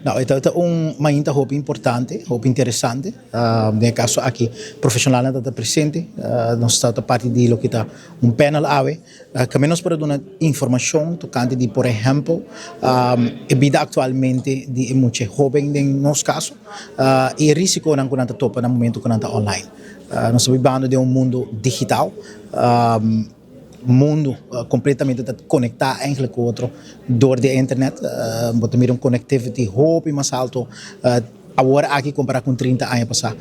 Não, então é uma roupa importante, roupa interessante. No caso aqui, profissional está presente. Nós estamos a parte de lo que está panel ave, que menos para dar informação tocante de, por exemplo, a vida atualmente de muitos jovens em nosso caso e o risco que nós topa no momento que nós está online. Nós estamos vivendo de mundo digital. Mundo completamente conectado eigenlijk com outro door de internet. Bota meer connectivity hoop mais alto. Agora aqui comparar com 30 anos passar.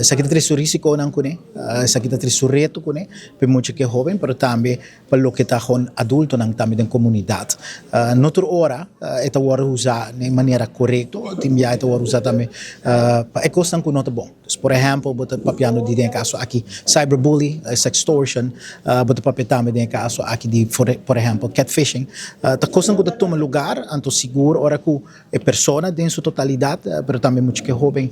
Isso aqui tem o risco não com isso aqui tem o reto com para muitos que jovem, mas também para o que está com adulto não também da comunidade. Noutra hora é hora usar de maneira correta, também é hora usar também para coisa não nota bom. Por exemplo, bota papiano de caso aqui cyberbullying, sextortion, bota papel também de caso aqui de por exemplo catfishing. Tá coisa que toma lugar, anto seguro ora que é persona em sua totalidade, mas também muitos que jovem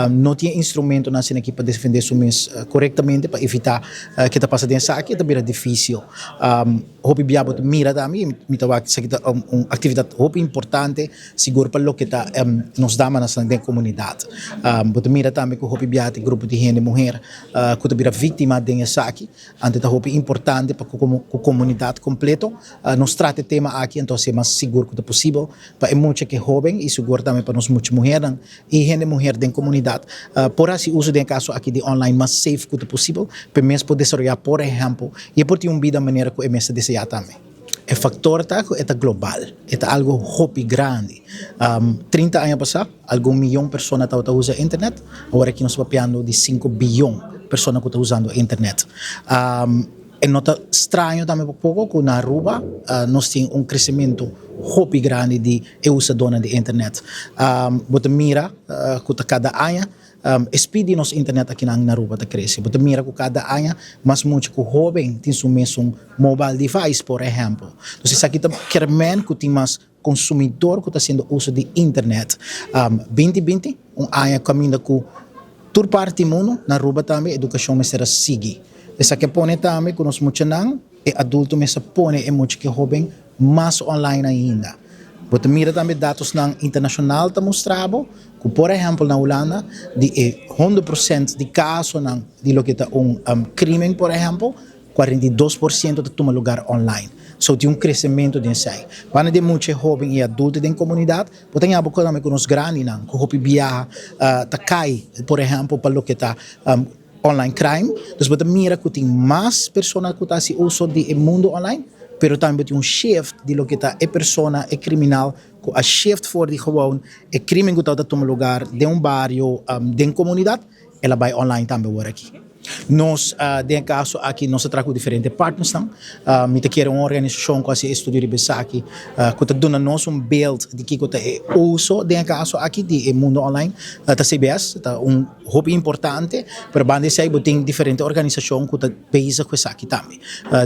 não tem instrumento na cena aqui para defender seu mês corretamente para evitar que está passando essa aqui também difícil. Hobby biabo mira também, me tava que isso uma atividade hobby importante, seguro para o que está nos dá na comunidade. Bota mira também que hobby biate grupo de gente mulher que também vítima dessa aqui, ante tá hobby importante para a comunidade completo. Nos trata tema aqui então ser mais seguro que possível para muitos que jovem e seguro também para nós muitas mulheres e gente mulher da comunidade. Por assim uso de caso aqui de online mais safe que possível para mesmo poder desarrollar por exemplo e por ter vida maneira que é mesmo desejar também. O factor é global, é algo hobby grande. 30 anos passar, algum milhão de pessoas estão usando a internet, agora aqui nós estamos falando de 5 bilhões de pessoas que estão usando a internet. É nota estranho também um pouco que na Aruba nós temos crescimento hobby grande de uso da internet. Você mira que cada ano speed nos internet aqui na Aruba está crescendo. Você mira que cada ano mas muito que jovem tem seu mesmo mobile device, por exemplo. Então, se aqui quer men que tem mais consumidor que está sendo uso de internet. 2020 ano caminho com toda parte do mundo na Aruba também educação me será seguir. Essa que põe também que nós muitos não é adulto me se põe é muito que jovem mais online ainda. Você mira também dados internacional está mostrado que, por exemplo, na Holanda, de 100% de casos de lo que está crime, por exemplo, 42% toma lugar online. So, tem crescimento disso aí. Quando de muitos jovens e adultos da comunidade, você tem algo também com os grandes, que o viaja, tá cai, por exemplo, para o que está online crime. Então, você mira que tem mais pessoas que estão se usando do mundo online, pero também tem shift de lo que está é persona, é criminal, que a shift for de gewoon, é crime que está tomando lugar de bairro, de comunidade, ela vai online também agora aqui. Nós, de caso aqui, nós trazemos diferentes partners. Me quer uma organização que se estuda de aqui, que está dando nós build de que é uso de caso aqui de mundo online, da CBS, hobby importante, para banda se aí tem diferentes organizações que está base com isso aqui também.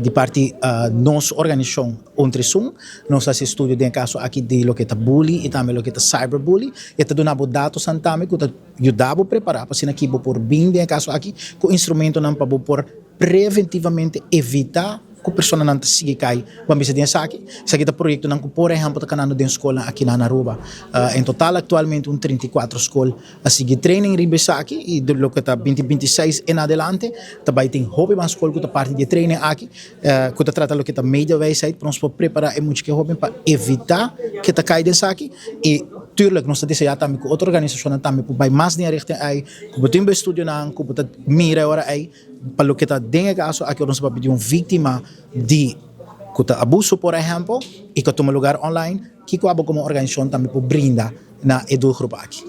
De parte nossa organização Ontresum, nós estudo de caso aqui de lo que está bullying e também lo que está cyberbullying, e está dando dados também que está ajudando a preparar para se aqui por bem de caso aqui com instrumento não para por preventivamente evitar que a pessoa não siga cai. Vamos dizer isso aqui é projeto não por exemplo está canando de escola aqui na Aruba. Em total atualmente 34 escolas a seguir training ribesa aqui e do lo que está 2026 em adelante também tem hobby uma escola que está parte de training aqui que está tratando lo que está media website para nós preparar muito que hobby para evitar que está cai dessa aqui e tuurlijk nós desejamos também que outra organização também para mais dinheiro aí que botem estudo não que botem mira agora aí para o que está dentro caso aqui nós vamos pedir vítima de abuso por exemplo e que toma lugar online que como organização também para brindar na edu grupo aqui.